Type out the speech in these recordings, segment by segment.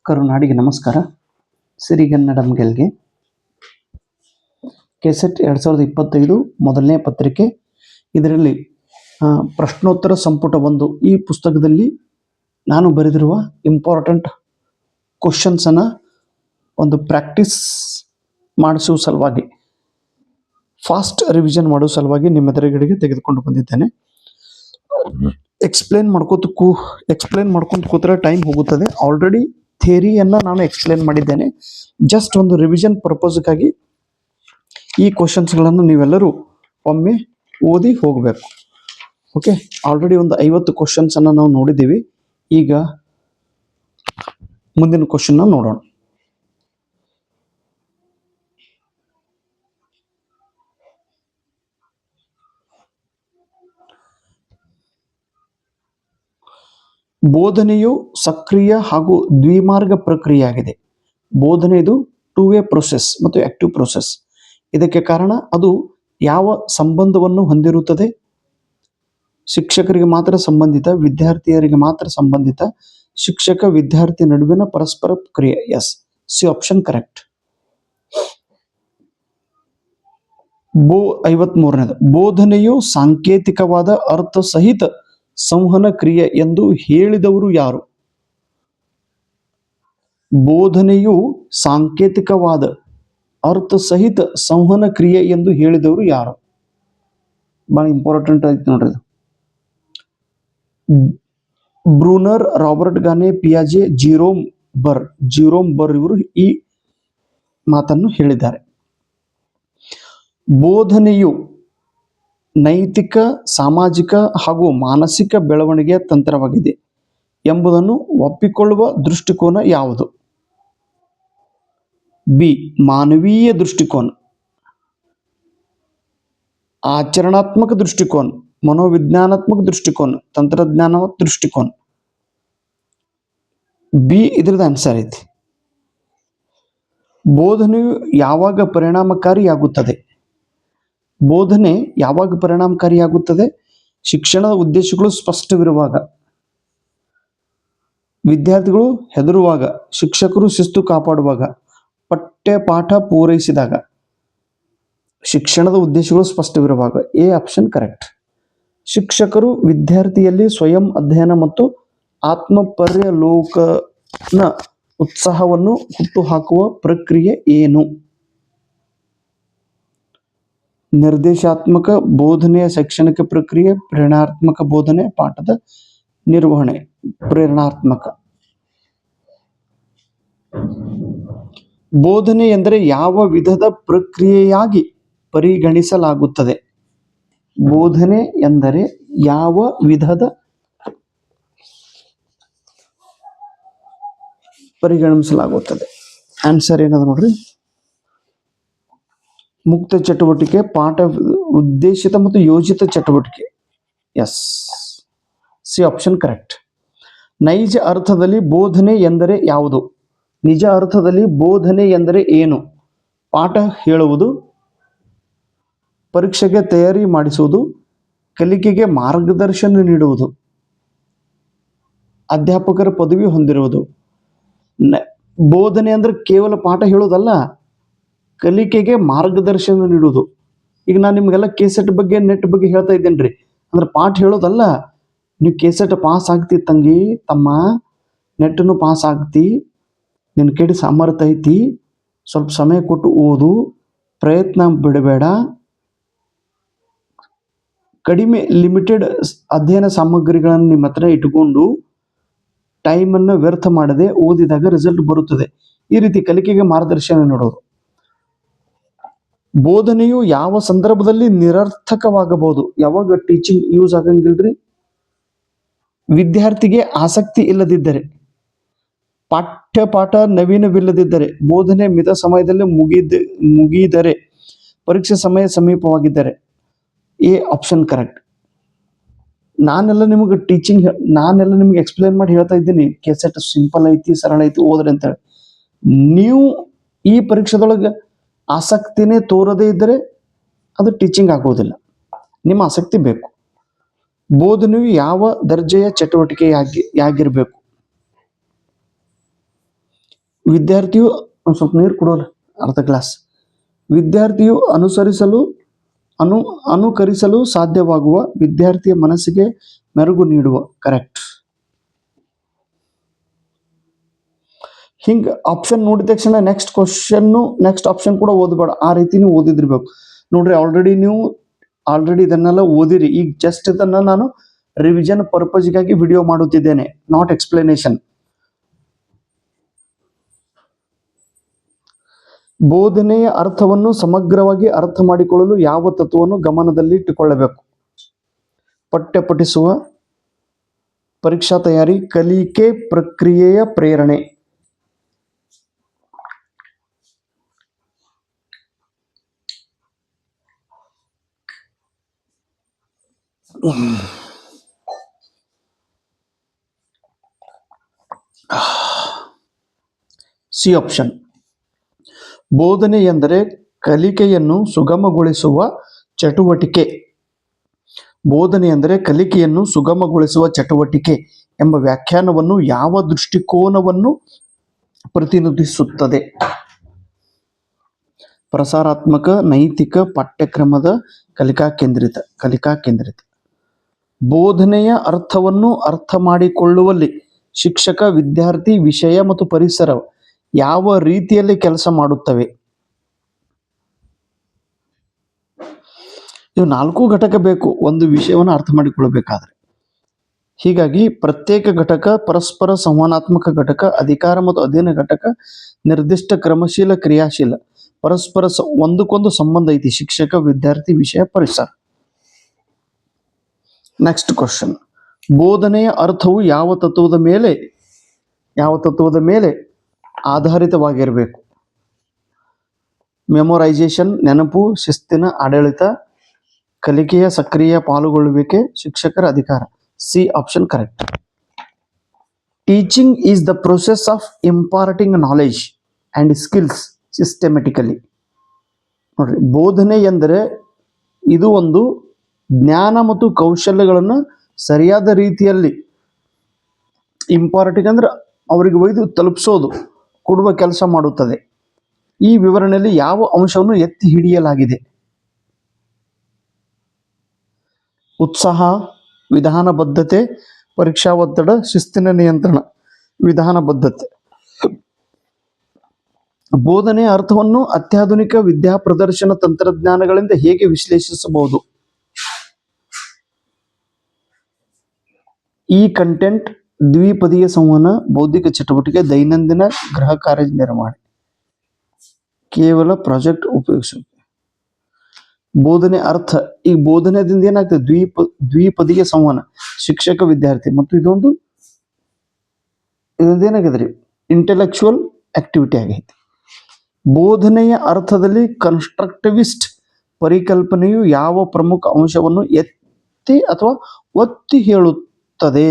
ಕರುನಾಡಿಗೆ ನಮಸ್ಕಾರ. ಸಿರಿಗನ್ನಡಂ ಗೆಲ್ಗೆ ಕೆಸೆಟ್ 2025 ಮೊದಲನೇ ಪತ್ರಿಕೆ. ಇದರಲ್ಲಿ ಪ್ರಶ್ನೋತ್ತರ ಸಂಪುಟ 1 ಈ ಪುಸ್ತಕದಲ್ಲಿ ನಾನು ಬರೆದಿರುವ ಇಂಪಾರ್ಟೆಂಟ್ ಕ್ವಶನ್ಸನ್ನು ಒಂದು ಪ್ರಾಕ್ಟೀಸ್ ಮಾಡಿಸುವ ಸಲುವಾಗಿ, ಫಾಸ್ಟ್ ರಿವಿಷನ್ ಮಾಡುವ ಸಲುವಾಗಿ ನಿಮ್ಮ ಎದುರುಗಡೆಗೆ ತೆಗೆದುಕೊಂಡು ಬಂದಿದ್ದೇನೆ. ಎಕ್ಸ್ಪ್ಲೇನ್ ಮಾಡ್ಕೊಂತ ಕೂತ್ರೆ ಟೈಮ್ ಹೋಗುತ್ತದೆ. ಆಲ್ರೆಡಿ ಥಿಯರಿಯನ್ನು ನಾನು ಎಕ್ಸ್ಪ್ಲೇನ್ ಮಾಡಿದ್ದೇನೆ. ಜಸ್ಟ್ ಒಂದು ರಿವಿಷನ್ ಪರ್ಪಸ್ಗಾಗಿ ಈ ಕ್ವಶನ್ಸ್ಗಳನ್ನು ನೀವೆಲ್ಲರೂ ಒಮ್ಮೆ ಓದಿ ಹೋಗಬೇಕು. ಓಕೆ, ಆಲ್ರೆಡಿ ಒಂದು 50 ಕ್ವಶನ್ಸನ್ನು ನಾವು ನೋಡಿದ್ದೀವಿ. ಈಗ ಮುಂದಿನ ಕ್ವಶನ್ನ ನೋಡೋಣ. ಬೋಧನೆಯು ಸಕ್ರಿಯ ಹಾಗೂ ದ್ವಿಮಾರ್ಗ ಪ್ರಕ್ರಿಯೆಯಾಗಿದೆ. ಬೋಧನೆಯದು 2-ವೇ ಪ್ರೊಸೆಸ್ ಮತ್ತು ಆಕ್ಟಿವ್ ಪ್ರೊಸೆಸ್. ಇದಕ್ಕೆ ಕಾರಣ ಅದು ಯಾವ ಸಂಬಂಧವನ್ನು ಹೊಂದಿರುತ್ತದೆ? ಶಿಕ್ಷಕರಿಗೆ ಮಾತ್ರ ಸಂಬಂಧಿತ, ವಿದ್ಯಾರ್ಥಿಯರಿಗೆ ಮಾತ್ರ ಸಂಬಂಧಿತ, ಶಿಕ್ಷಕ ವಿದ್ಯಾರ್ಥಿ ನಡುವಿನ ಪರಸ್ಪರ ಕ್ರಿಯೆ. Yes, C option correct. 53ನೇದು, ಬೋಧನೆಯು ಸಾಂಕೇತಿಕವಾದ ಅರ್ಥ ಸಹಿತ ಸಂವಹನ ಕ್ರಿಯೆ ಎಂದು ಹೇಳಿದವರು ಯಾರು? ಬೋಧನೆಯು ಸಾಂಕೇತಿಕವಾದ ಅರ್ಥ ಸಹಿತ ಸಂವಹನ ಕ್ರಿಯೆ ಎಂದು ಹೇಳಿದವರು ಯಾರು? ಬಹಳ ಇಂಪಾರ್ಟೆಂಟ್ ಐತಿ ನೋಡ್ರಿ ಇದು. ಬ್ರೂನರ್, ರಾಬರ್ಟ್ ಗಾನೆ, ಪಿಯಾಜೆ, ಜಿರೋಮ್ ಬರ್ ಇವರು ಈ ಮಾತನ್ನು ಹೇಳಿದ್ದಾರೆ. ಬೋಧನೆಯು ನೈತಿಕ, ಸಾಮಾಜಿಕ ಹಾಗೂ ಮಾನಸಿಕ ಬೆಳವಣಿಗೆಯ ತಂತ್ರವಾಗಿದೆ ಎಂಬುದನ್ನು ಒಪ್ಪಿಕೊಳ್ಳುವ ದೃಷ್ಟಿಕೋನ ಯಾವುದು? ಬಿ, ಮಾನವೀಯ ದೃಷ್ಟಿಕೋನ, ಆಚರಣಾತ್ಮಕ ದೃಷ್ಟಿಕೋನ, ಮನೋವಿಜ್ಞಾನಾತ್ಮಕ ದೃಷ್ಟಿಕೋನ, ತಂತ್ರಜ್ಞಾನ ದೃಷ್ಟಿಕೋನ. ಬಿ ಇದ್ರದ್ದು ಆನ್ಸರ್ ಐತಿ. ಬೋಧನೆಯು ಯಾವಾಗ ಪರಿಣಾಮಕಾರಿಯಾಗುತ್ತದೆ? ಬೋಧನೆ ಯಾವಾಗ ಪರಿಣಾಮಕಾರಿಯಾಗುತ್ತದೆ? ಶಿಕ್ಷಣದ ಉದ್ದೇಶಗಳು ಸ್ಪಷ್ಟವಿರುವಾಗ, ವಿದ್ಯಾರ್ಥಿಗಳು ಹೆದರುವಾಗ, ಶಿಕ್ಷಕರು ಶಿಸ್ತು ಕಾಪಾಡುವಾಗ, ಪಠ್ಯಪಾಠ ಪೂರೈಸಿದಾಗ. ಶಿಕ್ಷಣದ ಉದ್ದೇಶಗಳು ಸ್ಪಷ್ಟವಿರುವಾಗ. A option correct. ಶಿಕ್ಷಕರು ವಿದ್ಯಾರ್ಥಿಯಲ್ಲಿ ಸ್ವಯಂ ಅಧ್ಯಯನ ಮತ್ತು ಆತ್ಮಪರ್ಯಾಲೋಕನ ಉತ್ಸಾಹವನ್ನು ಹುಟ್ಟುಹಾಕುವ ಪ್ರಕ್ರಿಯೆ ಏನು? ನಿರ್ದೇಶಾತ್ಮಕ ಬೋಧನೆಯ ಶೈಕ್ಷಣಿಕ ಪ್ರಕ್ರಿಯೆ, ಪ್ರೇರಣಾತ್ಮಕ ಬೋಧನೆ, ಪಾಠದ ನಿರ್ವಹಣೆ. ಪ್ರೇರಣಾತ್ಮಕ. ಬೋಧನೆ ಎಂದರೆ ಯಾವ ವಿಧದ ಪ್ರಕ್ರಿಯೆಯಾಗಿ ಪರಿಗಣಿಸಲಾಗುತ್ತದೆ? ಬೋಧನೆ ಎಂದರೆ ಯಾವ ವಿಧದ ಪರಿಗಣಿಸಲಾಗುತ್ತದೆ? ಆನ್ಸರ್ ಏನದ ನೋಡ್ರಿ. ಮುಕ್ತ ಚಟುವಟಿಕೆ, ಪಾಠ ಉದ್ದೇಶಿತ ಮತ್ತು ಯೋಜಿತ ಚಟುವಟಿಕೆ. Yes, C option correct. ನೈಜ ಅರ್ಥದಲ್ಲಿ ಬೋಧನೆ ಎಂದರೆ ಯಾವುದು? ನಿಜ ಅರ್ಥದಲ್ಲಿ ಬೋಧನೆ ಎಂದರೆ ಏನು? ಪಾಠ ಹೇಳುವುದು, ಪರೀಕ್ಷೆಗೆ ತಯಾರಿ ಮಾಡಿಸುವುದು, ಕಲಿಕೆಗೆ ಮಾರ್ಗದರ್ಶನ ನೀಡುವುದು, ಅಧ್ಯಾಪಕರ ಪದವಿ ಹೊಂದಿರುವುದು. ಬೋಧನೆ ಅಂದ್ರೆ ಕೇವಲ ಪಾಠ ಹೇಳೋದಲ್ಲ, ಕಲಿಕೆಗೆ ಮಾರ್ಗದರ್ಶನ ನೀಡುವುದು. ಈಗ ನಾನು ನಿಮ್ಗೆಲ್ಲ ಕೆಸೆಟ್ ಬಗ್ಗೆ, ನೆಟ್ ಬಗ್ಗೆ ಹೇಳ್ತಾ ಇದ್ದೇನೆ. ಅಂದ್ರೆ ಪಾಠ ಹೇಳೋದಲ್ಲ. ನೀವು ಕೆಸೆಟ್ ಪಾಸ್ ಆಗ್ತಿ ತಂಗಿ, ತಮ್ಮ, ನೆಟ್ಟನ್ನು ಪಾಸ್ ಆಗ್ತಿ, ನಿನ್ನ ಕಡೆ ಸಾಮರ್ಥ್ಯ ಐತಿ, ಸ್ವಲ್ಪ ಸಮಯ ಕೊಟ್ಟು ಓದು, ಪ್ರಯತ್ನ ಬಿಡಬೇಡ, ಕಡಿಮೆ ಲಿಮಿಟೆಡ್ ಅಧ್ಯಯನ ಸಾಮಗ್ರಿಗಳನ್ನು ನಿಮ್ಮ ಹತ್ರ ಇಟ್ಟುಕೊಂಡು ಟೈಮನ್ನು ವ್ಯರ್ಥ ಮಾಡದೆ ಓದಿದಾಗ ರಿಸಲ್ಟ್ ಬರುತ್ತದೆ. ಈ ರೀತಿ ಕಲಿಕೆಗೆ ಮಾರ್ಗದರ್ಶನ ನೀಡೋದು. ಬೋಧನೆಯು ಯಾವ ಸಂದರ್ಭದಲ್ಲಿ ನಿರರ್ಥಕವಾಗಬಹುದು? ಯಾವಾಗ ಟೀಚಿಂಗ್ ಯೂಸ್ ಆಗಂಗಿಲ್ರಿ? ವಿದ್ಯಾರ್ಥಿಗೆ ಆಸಕ್ತಿ ಇಲ್ಲದಿದ್ದರೆ, ಪಾಠ ನವೀನವಿಲ್ಲದಿದ್ದರೆ, ಬೋಧನೆ ಮಿತ ಸಮಯದಲ್ಲಿ ಮುಗಿದರೆ, ಪರೀಕ್ಷೆ ಸಮಯ ಸಮೀಪವಾಗಿದ್ದರೆ. A option correct. ನಾನೆಲ್ಲ ನಿಮಗೆ ಎಕ್ಸ್ಪ್ಲೇನ್ ಮಾಡಿ ಹೇಳ್ತಾ ಇದ್ದೀನಿ. ಕೆಸೆಟ್ ಸಿಂಪಲ್ ಐತಿ, ಸರಳ ಐತಿ, ಓದ್ರಿ ಅಂತೇಳಿ. ನೀವು ಈ ಪರೀಕ್ಷೆದೊಳಗೆ ಆಸಕ್ತಿನೇ ತೋರದೇ ಇದ್ದರೆ ಅದು ಟೀಚಿಂಗ್ ಆಗೋದಿಲ್ಲ. ನಿಮ್ಮ ಆಸಕ್ತಿ ಬೇಕು. ಬೋಧನೆಯು ಯಾವ ದರ್ಜೆಯ ಚಟುವಟಿಕೆಯಾಗಿರಬೇಕು? ವಿದ್ಯಾರ್ಥಿಯು ಒಂದ್ ಸ್ವಲ್ಪ ನೀರು ಕೊಡೋಲ್ಲ, ಅರ್ಧ ಗ್ಲಾಸ್. ವಿದ್ಯಾರ್ಥಿಯು ಅನುಕರಿಸಲು ಸಾಧ್ಯವಾಗುವ, ವಿದ್ಯಾರ್ಥಿಯ ಮನಸ್ಸಿಗೆ ಮೆರುಗು ನೀಡುವ. ಕರೆಕ್ಟ್. ಹಿಂಗೆ ಆಪ್ಷನ್ ನೋಡಿದ ತಕ್ಷಣ ನೆಕ್ಸ್ಟ್ ಆಪ್ಷನ್ ಕೂಡ ಓದಬೇಡ, ಆ ರೀತಿ ನೀವು ಓದಿದಿರ್ಬೇಕು. ನೋಡ್ರಿ, ಆಲ್ರೆಡಿ ಇದನ್ನೆಲ್ಲ ಓದಿರಿ. ಈಗ ಜಸ್ಟ್ ಇದನ್ನ ನಾನು ರಿವಿಷನ್ ಪರ್ಪಸ್ಗಾಗಿ ವಿಡಿಯೋ ಮಾಡುತ್ತಿದ್ದೇನೆ, ನಾಟ್ ಎಕ್ಸ್ಪ್ಲನೇಷನ್. ಬೋಧನೆಯ ಅರ್ಥವನ್ನು ಸಮಗ್ರವಾಗಿ ಅರ್ಥ ಮಾಡಿಕೊಳ್ಳಲು ಯಾವ ತತ್ವವನ್ನು ಗಮನದಲ್ಲಿಟ್ಟುಕೊಳ್ಳಬೇಕು? ಪಠ್ಯ ಪಠಿಸುವ, ಪರೀಕ್ಷಾ ತಯಾರಿ, ಕಲಿಕೆ ಪ್ರಕ್ರಿಯೆಯ ಪ್ರೇರಣೆ. C option. ಬೋಧನೆ ಎಂದರೆ ಕಲಿಕೆಯನ್ನು ಸುಗಮಗೊಳಿಸುವ ಚಟುವಟಿಕೆ. ಬೋಧನೆ ಎಂದರೆ ಕಲಿಕೆಯನ್ನು ಸುಗಮಗೊಳಿಸುವ ಚಟುವಟಿಕೆ ಎಂಬ ವ್ಯಾಖ್ಯಾನವನ್ನು ಯಾವ ದೃಷ್ಟಿಕೋನವನ್ನು ಪ್ರತಿನಿಧಿಸುತ್ತದೆ? ಪ್ರಸಾರಾತ್ಮಕ, ನೈತಿಕ, ಪಾಠ್ಯಕ್ರಮದ, ಕಲಿಕಾ ಕೇಂದ್ರಿತ. ಬೋಧನೆಯ ಅರ್ಥವನ್ನು ಅರ್ಥ ಮಾಡಿಕೊಳ್ಳುವಲ್ಲಿ ಶಿಕ್ಷಕ, ವಿದ್ಯಾರ್ಥಿ, ವಿಷಯ ಮತ್ತು ಪರಿಸರ ಯಾವ ರೀತಿಯಲ್ಲಿ ಕೆಲಸ ಮಾಡುತ್ತವೆ? ಇವು 4 ಘಟಕ ಬೇಕು ಒಂದು ವಿಷಯವನ್ನು ಅರ್ಥ ಮಾಡಿಕೊಳ್ಳಬೇಕಾದ್ರೆ. ಹೀಗಾಗಿ ಪ್ರತ್ಯೇಕ ಘಟಕ, ಪರಸ್ಪರ ಸಂವಹನಾತ್ಮಕ ಘಟಕ, ಅಧಿಕಾರ ಮತ್ತು ಅಧೀನ ಘಟಕ, ನಿರ್ದಿಷ್ಟ ಕ್ರಮಶೀಲ, ಕ್ರಿಯಾಶೀಲ, ಪರಸ್ಪರ ಒಂದಕ್ಕೊಂದು ಸಂಬಂಧ ಐತಿ. ಶಿಕ್ಷಕ, ವಿದ್ಯಾರ್ಥಿ, ವಿಷಯ, ಪರಿಸರ. Next question. ಬೋಧನೆಯ ಅರ್ಥವು ಯಾವ ತತ್ವದ ಮೇಲೆ ಆಧಾರಿತವಾಗಿರಬೇಕು? ಮೆಮೊರೈಸೇಷನ್, ನೆನಪು, ಶಿಸ್ತಿನ ಆಡಳಿತ, ಕಲಿಕೆಯ ಸಕ್ರಿಯ ಪಾಲ್ಗೊಳ್ಳುವಿಕೆ, ಶಿಕ್ಷಕರ ಅಧಿಕಾರ. C option correct. Teaching is the process of imparting knowledge and skills systematically. ನೋಡ್ರಿ, ಬೋಧನೆ ಎಂದರೆ ಇದು ಒಂದು ಜ್ಞಾನ ಮತ್ತು ಕೌಶಲ್ಯಗಳನ್ನು ಸರಿಯಾದ ರೀತಿಯಲ್ಲಿ, ಇಂಪಾರ್ಟಿಂಗ್ ಅಂದ್ರೆ ಅವರಿಗೆ ಒಯ್ದು ತಲುಪಿಸೋದು, ಕೊಡುವ ಕೆಲಸ ಮಾಡುತ್ತದೆ. ಈ ವಿವರಣೆಯಲ್ಲಿ ಯಾವ ಅಂಶವನ್ನು ಎತ್ತಿ ಹಿಡಿಯಲಾಗಿದೆ? ಉತ್ಸಾಹ, ವಿಧಾನ ಬದ್ಧತೆ, ಪರೀಕ್ಷಾ ಒತ್ತಡ, ಶಿಸ್ತಿನ ನಿಯಂತ್ರಣ. ವಿಧಾನ ಬದ್ಧತೆ. ಬೋಧನೆಯ ಅರ್ಥವನ್ನು ಅತ್ಯಾಧುನಿಕ ವಿದ್ಯಾ ಪ್ರದರ್ಶನ ತಂತ್ರಜ್ಞಾನಗಳಿಂದ ಹೇಗೆ ವಿಶ್ಲೇಷಿಸಬಹುದು? ಈ ಕಂಟೆಂಟ್, ದ್ವಿಪದೀಯ ಸಂವಹನ, ಬೌದ್ಧಿಕ ಚಟುವಟಿಕೆ, ದೈನಂದಿನ ಗೃಹ ಕಾರ್ಯ ನಿರ್ವಹಣೆ. ಕೇವಲ ಪ್ರಾಜೆಕ್ಟ್ ಉಪಯೋಗಿಸುತ್ತೆ. ಬೋಧನೆ ಅರ್ಥ, ಈ ಬೋಧನೆದಿಂದ ಏನಾಗ್ತದೆ? ದ್ವಿಪದೀಯ ಸಂವಹನ, ಶಿಕ್ಷಕ, ವಿದ್ಯಾರ್ಥಿ, ಮತ್ತು ಇದೊಂದು ಏನಾಗಿದೆ? ಇಂಟೆಲೆಕ್ಚುವಲ್ ಆಕ್ಟಿವಿಟಿ ಆಗೈತಿ. ಬೋಧನೆಯ ಅರ್ಥದಲ್ಲಿ ಕನ್ಸ್ಟ್ರಕ್ಟಿವಿಸ್ಟ್ ಪರಿಕಲ್ಪನೆಯು ಯಾವ ಪ್ರಮುಖ ಅಂಶವನ್ನು ಎತ್ತಿ ಅಥವಾ ಒತ್ತಿ ಹೇಳುತ್ತದೆ?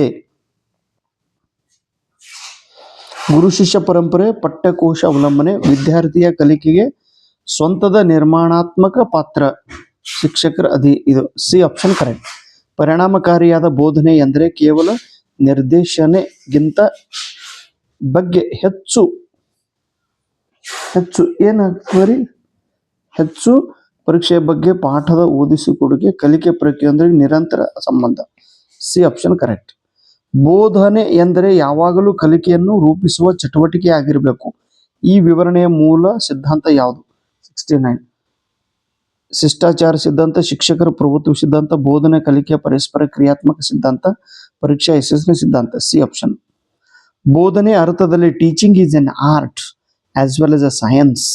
ಗುರು ಶಿಷ್ಯ ಪರಂಪರೆ, ಪಠ್ಯಕೋಶ ಅವಲಂಬನೆ, ವಿದ್ಯಾರ್ಥಿಯ ಕಲಿಕೆಗೆ ಸ್ವಂತದ ನಿರ್ಮಾಣಾತ್ಮಕ ಪಾತ್ರ, ಶಿಕ್ಷಕರ ಇದು ಸಿ ಆಪ್ಷನ್ ಕರೆಕ್ಟ್. ಪರಿಣಾಮಕಾರಿಯಾದ ಬೋಧನೆ ಎಂದರೆ ಕೇವಲ ನಿರ್ದೇಶನೆಗಿಂತ ಬಗ್ಗೆ ಹೆಚ್ಚು ಏನಾಗ್ತದೆ? ಹೆಚ್ಚು ಪರೀಕ್ಷೆಯ ಬಗ್ಗೆ ಪಾಠದ ಓದಿಸಿಕೊಡುಗೆ, ಕಲಿಕೆ ಪ್ರಕ್ರಿಯೆಯೊಂದಿಗೆ ನಿರಂತರ ಸಂಬಂಧ. C option correct. ಬೋಧನೆ ಎಂದರೆ ಯಾವಾಗಲೂ ಕಲಿಕೆಯನ್ನು ರೂಪಿಸುವ ಚಟುವಟಿಕೆ ಆಗಿರಬೇಕು. ಈ ವಿವರಣೆಯ ಮೂಲ ಸಿದ್ಧಾಂತ ಯಾವುದು? 69. ಶಿಷ್ಟಾಚಾರ ಸಿದ್ಧಾಂತ, ಶಿಕ್ಷಕರ ಪ್ರಭುತ್ವ ಸಿದ್ಧಾಂತ, ಬೋಧನೆ ಕಲಿಕೆಯ ಪರಸ್ಪರ ಕ್ರಿಯಾತ್ಮಕ ಸಿದ್ಧಾಂತ, ಪರೀಕ್ಷಾ ಯಶಸ್ಸಿನ ಸಿದ್ಧಾಂತ. C option. ಬೋಧನೆ ಅರ್ಥದಲ್ಲಿ teaching is an art as well as a science.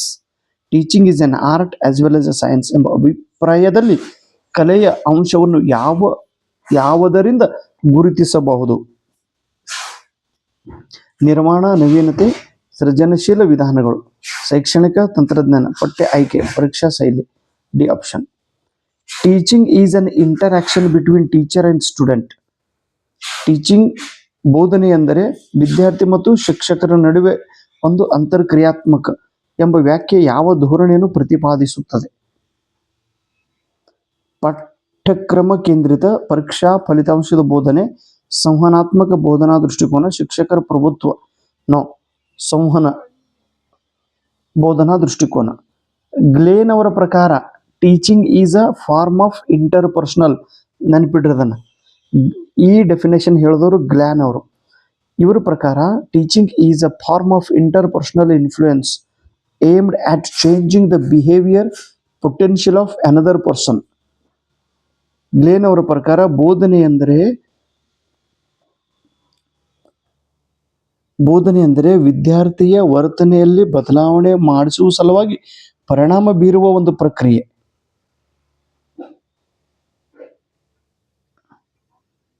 Teaching is an art as well as a science ಎಂಬ ಅಭಿಪ್ರಾಯದಲ್ಲಿ ಕಲೆಯ ಅಂಶವನ್ನು ಯಾವುದರಿಂದ ಗುರುತಿಸಬಹುದು? ನಿರ್ಮಾಣ, ನವೀನತೆ, ಸೃಜನಶೀಲ ವಿಧಾನಗಳು, ಶೈಕ್ಷಣಿಕ ತಂತ್ರಜ್ಞಾನ, ಪಠ್ಯ ಆಯ್ಕೆ, ಪರೀಕ್ಷಾ ಶೈಲಿ. D option. Teaching is an interaction between teacher and student. Teaching, ಬೋಧನೆ ಎಂದರೆ ವಿದ್ಯಾರ್ಥಿ ಮತ್ತು ಶಿಕ್ಷಕರ ನಡುವೆ ಒಂದು ಅಂತರ್ಕ್ರಿಯಾತ್ಮಕ ಎಂಬ ವ್ಯಾಖ್ಯೆ ಯಾವ ಧೋರಣೆಯನ್ನು ಪ್ರತಿಪಾದಿಸುತ್ತದೆ? ಪಾಠ್ಯಕ್ರಮ ಕೇಂದ್ರಿತ, ಪರೀಕ್ಷಾ ಫಲಿತಾಂಶದ ಬೋಧನೆ, ಸಂವಹನಾತ್ಮಕ ಬೋಧನಾ ದೃಷ್ಟಿಕೋನ, ಶಿಕ್ಷಕರ ಪ್ರಭುತ್ವ. ಸಂವಹನ ಬೋಧನಾ ದೃಷ್ಟಿಕೋನ. ಗ್ಲೇನ್ ಅವರ ಪ್ರಕಾರ teaching is a form of interpersonal. ನೆನಪಿಡ್ರಿ ಅದನ್ನ. ಈ ಡೆಫಿನೇಷನ್ ಹೇಳಿದವರು ಗ್ಲಾನ್ ಅವರು. ಇವರ ಪ್ರಕಾರ teaching is a form of interpersonal influence aimed at changing the behavior potential of another person. Glenn ಅವರ ಪ್ರಕಾರ ಬೋಧನೆ ಎಂದರೆ ವಿದ್ಯಾರ್ಥಿಯ ವರ್ತನೆಯಲ್ಲಿ ಬದಲಾವಣೆ ಮಾಡಿಸುವ ಸಲುವಾಗಿ ಪರಿಣಾಮ ಬೀರುವ ಒಂದು ಪ್ರಕ್ರಿಯೆ.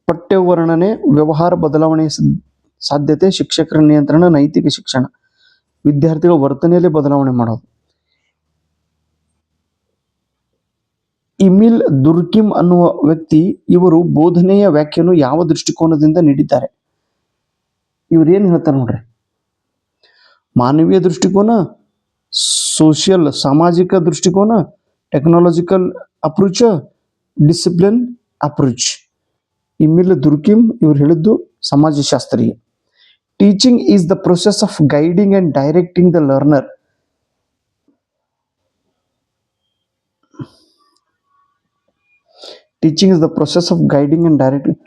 ಪಠ್ಯ ವರ್ಣನೆ, ವ್ಯವಹಾರ ಬದಲಾವಣೆ ಸಾಧ್ಯತೆ, ಶಿಕ್ಷಕರ ನಿಯಂತ್ರಣ, ನೈತಿಕ ಶಿಕ್ಷಣ, ವಿದ್ಯಾರ್ಥಿಗಳ ವರ್ತನೆಯಲ್ಲಿ ಬದಲಾವಣೆ ಮಾಡೋದು. ಇಮಿಲ್ ದುರ್ಕಿಮ್ ಅನ್ನುವ ವ್ಯಕ್ತಿ ಇವರು ಬೋಧನೆಯ ವ್ಯಾಖ್ಯೆಯನ್ನು ಯಾವ ದೃಷ್ಟಿಕೋನದಿಂದ ನೀಡಿದ್ದಾರೆ? ಇವ್ರು ಏನ್ ಹೇಳ್ತಾರೆ ನೋಡ್ರಿ. ಮಾನವೀಯ ದೃಷ್ಟಿಕೋನ, ಸೋಷಿಯಲ್ ಸಾಮಾಜಿಕ ದೃಷ್ಟಿಕೋನ, technological approach, discipline approach. Emile Durkheim ಇವ್ರು ಹೇಳಿದ್ದು ಸಮಾಜಶಾಸ್ತ್ರೀಯ. Teaching is the process of guiding and directing the learner. Teaching is the process of guiding and directing.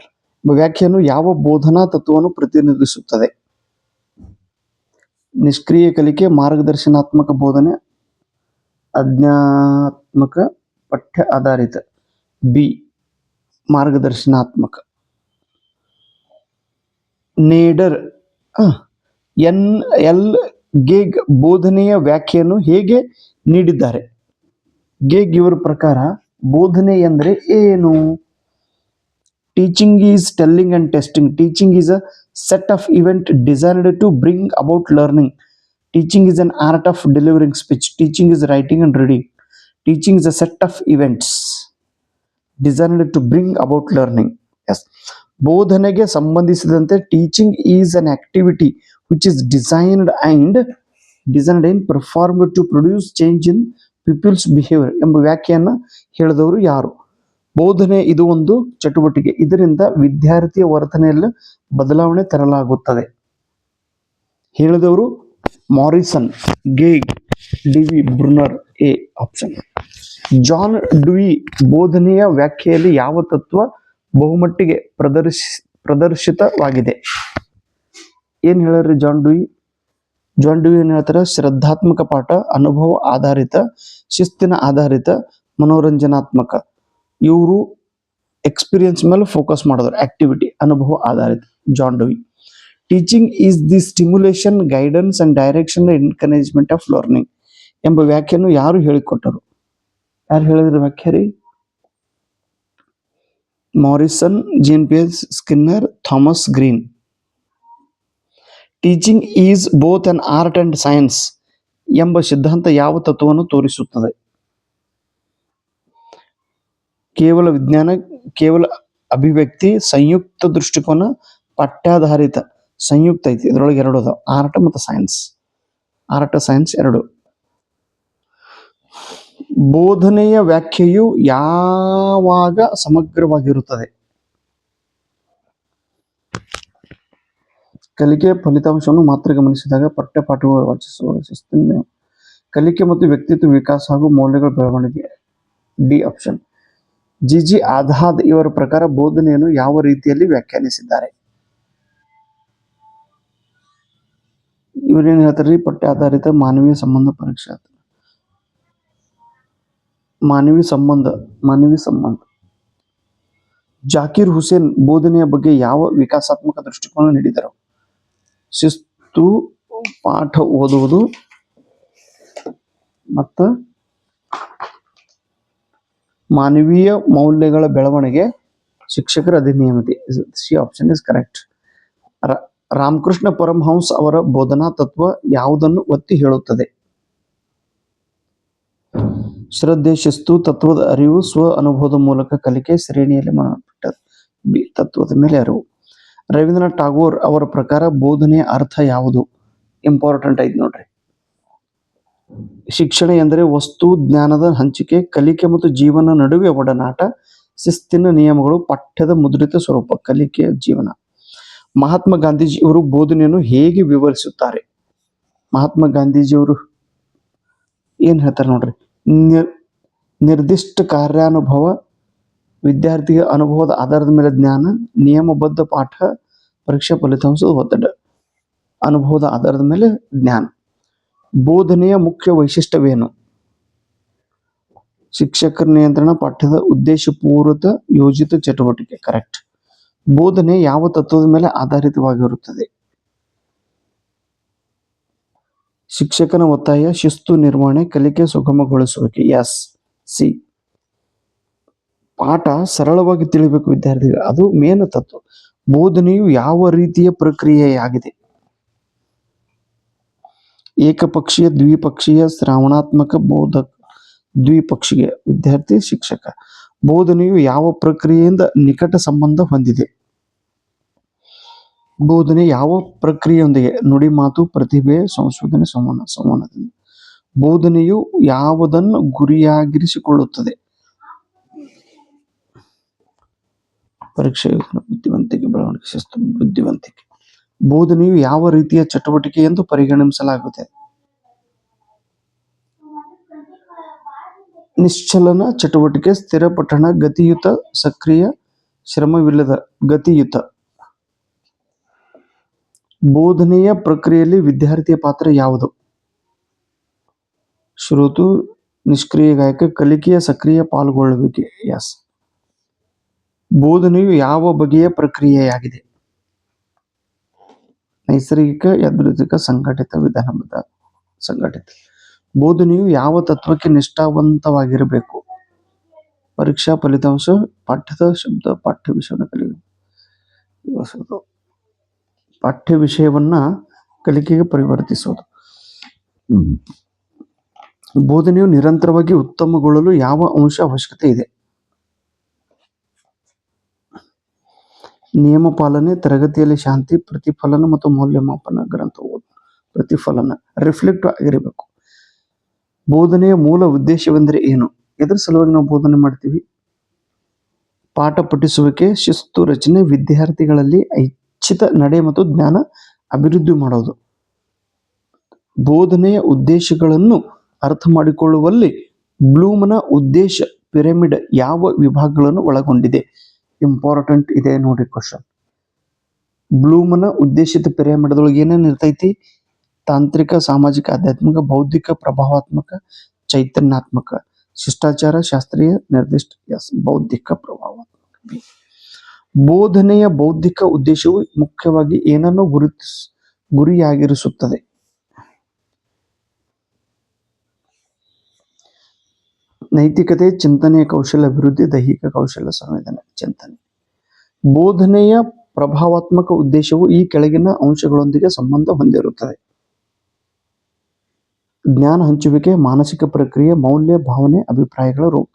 ವ್ಯಾಖ್ಯೆಯನ್ನು ಯಾವ ಬೋಧನಾ ತತ್ವವನ್ನು ಪ್ರತಿನಿಧಿಸುತ್ತದೆ? ನಿಷ್ಕ್ರಿಯ ಕಲಿಕೆ, ಮಾರ್ಗದರ್ಶನಾತ್ಮಕ ಬೋಧನೆ, ಆಜ್ಞಾತ್ಮಕ, ಪಠ್ಯ ಆಧಾರಿತ. ಬಿ ಮಾರ್ಗದರ್ಶನಾತ್ಮಕ. ನೇಡರ್ ಎಲ್ ಗೇಗ್ ಬೋಧನೆಯ ವ್ಯಾಖ್ಯೆಯನ್ನು ಹೇಗೆ ನೀಡಿದ್ದಾರೆ? ಗೇಗ್ ಇವರ ಪ್ರಕಾರ ಬೋಧನೆ ಎಂದರೆ ಏನು? Teaching is telling and testing. Teaching is a set of event designed to bring about learning. Teaching is an art of delivering speech. Teaching is writing and reading. Teaching is a set of events designed to bring about learning. Yes. ಬೋಧನೆಗೆ ಸಂಬಂಧಿಸಿದಂತೆ teaching is an activity which is designed in perform to produce change in people's behaviour ಎಂಬ ವ್ಯಾಖ್ಯೆಯನ್ನ ಹೇಳಿದವರು ಯಾರು? ಬೋಧನೆ ಇದು ಒಂದು ಚಟುವಟಿಕೆ, ಇದರಿಂದ ವಿದ್ಯಾರ್ಥಿಯ ವರ್ತನೆಯಲ್ಲಿ ಬದಲಾವಣೆ ತರಲಾಗುತ್ತದೆ. ಹೇಳಿದವರು Morrison, Gage, Dewey, Bruner. A option. John Dewey ಬೋಧನೆಯ ವ್ಯಾಖ್ಯೆಯಲ್ಲಿ ಯಾವ ತತ್ವ ಬಹುಮಟ್ಟಿಗೆ ಪ್ರದರ್ಶಿತವಾಗಿದೆ? ಏನ್ ಹೇಳ್ರಿ ಜಾನ್ ಡುಯಿ? ಜಾನ್ ಡುಯಿ ಏನ್ ಹೇಳ್ತಾರೆ? ಶ್ರದ್ಧಾತ್ಮಕ ಪಾಠ, ಅನುಭವ ಆಧಾರಿತ, ಶಿಸ್ತಿನ ಆಧಾರಿತ, ಮನೋರಂಜನಾತ್ಮಕ. ಇವರು ಎಕ್ಸ್ಪೀರಿಯನ್ಸ್ ಮೇಲೆ ಫೋಕಸ್ ಮಾಡೋದು. ಆಕ್ಟಿವಿಟಿ, ಅನುಭವ ಆಧಾರಿತ. John Dewey. Teaching is the stimulation, guidance and direction, encouragement of learning ಎಂಬ ವ್ಯಾಖ್ಯೆಯನ್ನು ಯಾರು ಹೇಳಿಕೊಟ್ಟರು? ಯಾರು ಹೇಳಿದ್ರು ವ್ಯಾಖ್ಯೆ ರೀ? Morrison, Jean Pierce, Skinner, Thomas Green. Teaching is both an art and science ಎಂಬ ಸಿದ್ಧಾಂತ ಯಾವ ತತ್ವವನ್ನು ತೋರಿಸುತ್ತದೆ? ಕೇವಲ ವಿಜ್ಞಾನ, ಕೇವಲ ಅಭಿವ್ಯಕ್ತಿ, ಸಂಯುಕ್ತ ದೃಷ್ಟಿಕೋನ, ಪಠ್ಯಾಧಾರಿತ. ಸಂಯುಕ್ತ ಐತಿ, ಇದರೊಳಗೆ ಎರಡು ಅದಾವ, ಆರ್ಟ್ ಮತ್ತು ಸೈನ್ಸ್. ಆರ್ಟ್ ಸೈನ್ಸ್ ಎರಡು. ಬೋಧನೆಯ ವ್ಯಾಖ್ಯೆಯು ಯಾವಾಗ ಸಮಗ್ರವಾಗಿರುತ್ತದೆ? ಕಲಿಕೆಯ ಫಲಿತಾಂಶವನ್ನು ಮಾತ್ರ ಗಮನಿಸಿದಾಗ, ಪಠ್ಯಪಾಠಗಳು ವಾಚಿಸುವ ಶಿಸ್ತಿನ, ಕಲಿಕೆ ಮತ್ತು ವ್ಯಕ್ತಿತ್ವ ವಿಕಾಸ ಹಾಗೂ ಮೌಲ್ಯಗಳ ಬೆಳವಣಿಗೆ. D option. ಜಿಜಿ ಆಜಾದ್ ಇವರ ಪ್ರಕಾರ ಬೋಧನೆಯನ್ನು ಯಾವ ರೀತಿಯಲ್ಲಿ ವ್ಯಾಖ್ಯಾನಿಸಿದ್ದಾರೆ? ಇವರೇನು ಹೇಳ್ತಾರೆ? ಪಠ್ಯ ಆಧಾರಿತ, ಮಾನವೀಯ ಸಂಬಂಧ, ಪರೀಕ್ಷಾ, ಮಾನವೀಯ ಸಂಬಂಧ. ಜಾಕಿರ್ ಹುಸೇನ್ ಬೋಧನೆಯ ಬಗ್ಗೆ ಯಾವ ವಿಕಾಸಾತ್ಮಕ ದೃಷ್ಟಿಕೋನ ನೀಡಿದರು? ಶಿಸ್ತು, ಪಾಠ ಓದುವುದು ಮತ್ತು ಮಾನವೀಯ ಮೌಲ್ಯಗಳ ಬೆಳವಣಿಗೆ, ಶಿಕ್ಷಕರ ಅಧಿನಿಯಮತೆ. C option is correct. Ramakrishna Paramahamsa ಅವರ ಬೋಧನಾ ತತ್ವ ಯಾವುದನ್ನು ಒತ್ತಿ ಹೇಳುತ್ತದೆ? ಶ್ರದ್ಧೆ, ಶಿಸ್ತು, ತತ್ವದ ಅರಿವು, ಸ್ವ ಅನುಭವದ ಮೂಲಕ ಕಲಿಕೆ, ಶ್ರೇಣಿಯಲ್ಲಿ ತತ್ವದ ಮೇಲೆ ಅರಿವು. ರವೀಂದ್ರನಾಥ್ ಟಾಗೋರ್ ಅವರ ಪ್ರಕಾರ ಬೋಧನೆಯ ಅರ್ಥ ಯಾವುದು? ಇಂಪಾರ್ಟೆಂಟ್ ಐತಿ ನೋಡ್ರಿ. ಶಿಕ್ಷಣ ಎಂದರೆ ವಸ್ತು ಜ್ಞಾನದ ಹಂಚಿಕೆ, ಕಲಿಕೆ ಮತ್ತು ಜೀವನ ನಡುವೆ ಒಡನಾಟ, ಶಿಸ್ತಿನ ನಿಯಮಗಳು, ಪಠ್ಯದ ಮುದ್ರಿತ ಸ್ವರೂಪ, ಕಲಿಕೆಯ ಜೀವನ. ಮಹಾತ್ಮ ಗಾಂಧೀಜಿ ಇವರು ಬೋಧನೆಯನ್ನು ಹೇಗೆ ವಿವರಿಸುತ್ತಾರೆ? ಮಹಾತ್ಮ ಗಾಂಧೀಜಿಯವರು ಏನು ಹೇಳ್ತಾರೆ ನೋಡ್ರಿ, ನಿರ್ದಿಷ್ಟ ಕಾರ್ಯಾನುಭವ, ವಿದ್ಯಾರ್ಥಿಯ ಅನುಭವದ ಆಧಾರದ ಮೇಲೆ ಜ್ಞಾನ, ನಿಯಮಬದ್ಧ ಪಾಠ, ಪರೀಕ್ಷಾ ಫಲಿತಾಂಶದ ಒತ್ತಡ, ಅನುಭವದ ಆಧಾರದ ಮೇಲೆ ಜ್ಞಾನ. ಬೋಧನೆಯ ಮುಖ್ಯ ವೈಶಿಷ್ಟ್ಯವೇನು? ಶಿಕ್ಷಕರ ನಿಯಂತ್ರಣ, ಪಾಠ್ಯದ ಉದ್ದೇಶಪೂರ್ವಕ ಯೋಜಿತ ಚಟುವಟಿಕೆ. ಕರೆಕ್ಟ್. ಬೋಧನೆ ಯಾವ ತತ್ವದ ಮೇಲೆ ಆಧಾರಿತವಾಗಿರುತ್ತದೆ? ಶಿಕ್ಷಕನ ಒತ್ತಾಯ, ಶಿಸ್ತು ನಿರ್ವಹಣೆ, ಕಲಿಕೆ ಸುಗಮಗೊಳಿಸುವಿಕೆ. S, C. ಪಾಠ ಸರಳವಾಗಿ ತಿಳಿಬೇಕು ವಿದ್ಯಾರ್ಥಿಗಳು, ಅದು ಮೇನ್ ತತ್ವ. ಬೋಧನೆಯು ಯಾವ ರೀತಿಯ ಪ್ರಕ್ರಿಯೆಯಾಗಿದೆ? ಏಕಪಕ್ಷೀಯ, ದ್ವಿಪಕ್ಷೀಯ, ಶ್ರವಣಾತ್ಮಕ, ಬೋಧಕ, ದ್ವಿಪಕ್ಷೀಯ. ವಿದ್ಯಾರ್ಥಿ ಶಿಕ್ಷಕ. ಬೋಧನೆಯು ಯಾವ ಪ್ರಕ್ರಿಯೆಯಿಂದ ನಿಕಟ ಸಂಬಂಧ ಹೊಂದಿದೆ? ಬೋಧನೆ ಯಾವ ಪ್ರಕ್ರಿಯೆಯೊಂದಿಗೆ? ನುಡಿ, ಮಾತು, ಪ್ರತಿಭೆ, ಸಂಶೋಧನೆ, ಸಂವಹನದಿಂದ. ಬೋಧನೆಯು ಯಾವುದನ್ನು ಗುರಿಯಾಗಿರಿಸಿಕೊಳ್ಳುತ್ತದೆ? ಪರೀಕ್ಷೆ, ಬುದ್ಧಿವಂತಿಕೆ, ಬೆಳವಣಿಗೆ, ಶಿಸ್ತು, ಬುದ್ಧಿವಂತಿಕೆ. ಬೋಧನೆಯು ಯಾವ ರೀತಿಯ ಚಟುವಟಿಕೆ ಎಂದು ಪರಿಗಣಿಸಲಾಗುತ್ತದೆ? ನಿಶ್ಚಲನ ಚಟುವಟಿಕೆ, ಸ್ಥಿರ ಪಠಣ, ಗತಿಯುತ, ಸಕ್ರಿಯ, ಶ್ರಮವಿಲ್ಲದ, ಗತಿಯುತ. ಬೋಧನೆಯ ಪ್ರಕ್ರಿಯೆಯಲ್ಲಿ ವಿದ್ಯಾರ್ಥಿಯ ಪಾತ್ರ ಯಾವುದು? ಶ್ರೋತು, ನಿಷ್ಕ್ರಿಯ ಗಾಯಕ, ಕಲಿಕೆಯ ಸಕ್ರಿಯ ಪಾಲ್ಗೊಳ್ಳುವಿಕೆ. ಎಸ್. ಬೋಧನೆಯು ಯಾವ ಬಗೆಯ ಪ್ರಕ್ರಿಯೆಯಾಗಿದೆ? ನೈಸರ್ಗಿಕ, ಯಾದೃಚ್ಛಿಕ, ಸಂಘಟಿತ, ವಿಧಾನಬದ್ಧ, ಸಂಘಟಿತ. ಬೋಧನೆಯು ಯಾವ ತತ್ವಕ್ಕೆ ನಿಷ್ಠಾವಂತವಾಗಿರಬೇಕು? ಪರೀಕ್ಷಾ ಫಲಿತಾಂಶ, ಪಾಠ್ಯದ ಶಬ್ದ, ಪಾಠ್ಯ ವಿಷಯವನ್ನು ಕಲಿಯುವುದು, ಪಾಠ್ಯ ವಿಷಯವನ್ನ ಕಲಿಕೆಗೆ ಪರಿವರ್ತಿಸುವುದು. ಬೋಧನೆಯು ನಿರಂತರವಾಗಿ ಉತ್ತಮಗೊಳ್ಳಲು ಯಾವ ಅಂಶ ಅವಶ್ಯಕತೆ ಇದೆ? ನಿಯಮ ಪಾಲನೆ, ತರಗತಿಯಲ್ಲಿ ಶಾಂತಿ, ಪ್ರತಿಫಲನ ಮತ್ತು ಮೌಲ್ಯಮಾಪನ. ಗ್ರಂಥ ಓದು, ಪ್ರತಿಫಲನ, ರಿಫ್ಲೆಕ್ಟ್ ಆಗಿರಬೇಕು. ಬೋಧನೆಯ ಮೂಲ ಉದ್ದೇಶವೆಂದರೆ ಏನು? ಎದರ ಸಲುವಾಗಿ ನಾವು ಬೋಧನೆ ಮಾಡ್ತೀವಿ? ಪಾಠ ಪಠಿಸುವಿಕೆ, ಶಿಸ್ತು ರಚನೆ, ವಿದ್ಯಾರ್ಥಿಗಳಲ್ಲಿ ಐಚ್ಛಿಕ ನಡೆ ಮತ್ತು ಜ್ಞಾನ ಅಭಿವೃದ್ಧಿ ಮಾಡೋದು. ಬೋಧನೆಯ ಉದ್ದೇಶಗಳನ್ನು ಅರ್ಥ ಮಾಡಿಕೊಳ್ಳುವಲ್ಲಿ ಬ್ಲೂಮನ ಉದ್ದೇಶ ಪಿರಮಿಡ್ ಯಾವ ವಿಭಾಗಗಳನ್ನು ಒಳಗೊಂಡಿದೆ? ಇಂಪಾರ್ಟೆಂಟ್ ಇದೆ ನೋಡಿ ಕ್ವಶನ್. ಬ್ಲೂಮನ ಉದ್ದೇಶಿತ ಪಿರಮಿಡ್ದೊಳಗೆ ಏನೇನು ಇರ್ತೈತಿ? ತಾಂತ್ರಿಕ, ಸಾಮಾಜಿಕ, ಆಧ್ಯಾತ್ಮಿಕ, ಬೌದ್ಧಿಕ, ಪ್ರಭಾವಾತ್ಮಕ, ಚೈತನ್ಯಾತ್ಮಕ, ಶಿಷ್ಟಾಚಾರ, ಶಾಸ್ತ್ರೀಯ, ನಿರ್ದಿಷ್ಟ. ಎಸ್, ಬೌದ್ಧಿಕ, ಪ್ರಭಾವಾತ್ಮಕ. ಬೋಧನೆಯ ಬೌದ್ಧಿಕ ಉದ್ದೇಶವು ಮುಖ್ಯವಾಗಿ ಏನನ್ನು ಗುರಿಯಾಗಿರಿಸುತ್ತದೆ? ನೈತಿಕತೆ, ಚಿಂತನೆಯ ಕೌಶಲ್ಯ ಅಭಿವೃದ್ಧಿ, ದೈಹಿಕ ಕೌಶಲ್ಯ, ಸಂವೇದನೆ, ಚಿಂತನೆ. ಬೋಧನೆಯ ಪ್ರಭಾವಾತ್ಮಕ ಉದ್ದೇಶವು ಈ ಕೆಳಗಿನ ಅಂಶಗಳೊಂದಿಗೆ ಸಂಬಂಧ ಹೊಂದಿರುತ್ತದೆ: ಜ್ಞಾನ ಹಂಚುವಿಕೆ, ಮಾನಸಿಕ ಪ್ರಕ್ರಿಯೆ, ಮೌಲ್ಯ, ಭಾವನೆ, ಅಭಿಪ್ರಾಯಗಳ ರೂಪ.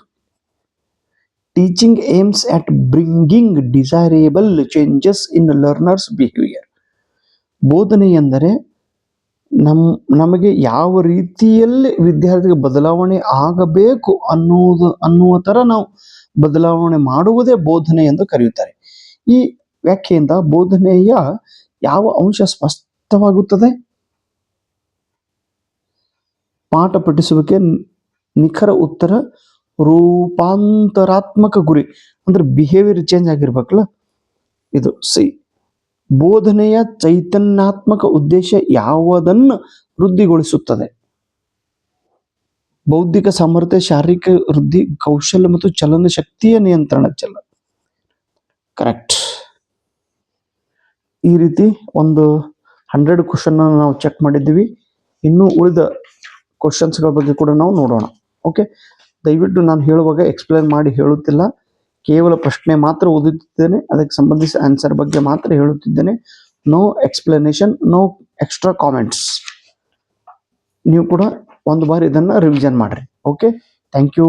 Teaching aims at bringing desirable changes in learners behaviour. ಬೋಧನೆ ಎಂದರೆ ನಮಗೆ ಯಾವ ರೀತಿಯಲ್ಲಿ ವಿದ್ಯಾರ್ಥಿಗೆ ಬದಲಾವಣೆ ಆಗಬೇಕು ಅನ್ನುವ ತರ ನಾವು ಬದಲಾವಣೆ ಮಾಡುವುದೇ ಬೋಧನೆ ಎಂದು ಕರೆಯುತ್ತಾರೆ. ಈ ವ್ಯಾಖ್ಯೆಯಿಂದ ಬೋಧನೆಯ ಯಾವ ಅಂಶ ಸ್ಪಷ್ಟವಾಗುತ್ತದೆ? ಪಾಠ ಪಠಿಸುವಿಕೆ, ನಿಖರ ಉತ್ತರ, ರೂಪಾಂತರಾತ್ಮಕ ಗುರಿ, ಅಂದ್ರೆ ಬಿಹೇವಿಯರ್ ಚೇಂಜ್ ಆಗಿರ್ಬೇಕಲ್ಲ, ಇದು ಸಿ. ಬೋಧನೆಯ ಚೈತನ್ಯಾತ್ಮಕ ಉದ್ದೇಶ ಯಾವುದನ್ನು ವೃದ್ಧಿಗೊಳಿಸುತ್ತದೆ? ಬೌದ್ಧಿಕ ಸಾಮರ್ಥ್ಯ, ಶಾರೀರಿಕ ವೃದ್ಧಿ, ಕೌಶಲ್ಯ ಮತ್ತು ಚಲನ ಶಕ್ತಿಯ ನಿಯಂತ್ರಣ. ಕರೆಕ್ಟ್. ಈ ರೀತಿ ಒಂದು 100 ಕ್ವಶನ್ ನಾವು ಚೆಕ್ ಮಾಡಿದ್ದೀವಿ. ಇನ್ನು ಉಳಿದ ಕ್ವಶನ್ಸ್ಗಳ ಬಗ್ಗೆ ಕೂಡ ನಾವು ನೋಡೋಣ. ಓಕೆ, ದಯವಿಟ್ಟು ನಾನು ಹೇಳುವಾಗ ಎಕ್ಸ್ಪ್ಲೇನ್ ಮಾಡಿ ಹೇಳುತ್ತಿಲ್ಲ, ಕೇವಲ ಪ್ರಶ್ನೆ ಮಾತ್ರ ಓದುತ್ತಿದ್ದೇನೆ, ಅದಕ್ಕೆ ಸಂಬಂಧಿಸಿದ ಆನ್ಸರ್ ಬಗ್ಗೆ ಮಾತ್ರ ಹೇಳುತ್ತಿದ್ದೇನೆ. No explanation, no extra comments. ನೀವು ಕೂಡ ಒಂದು ಬಾರಿ ಇದನ್ನ ರಿವಿಷನ್ ಮಾಡ್ರಿ. Okay, thank you.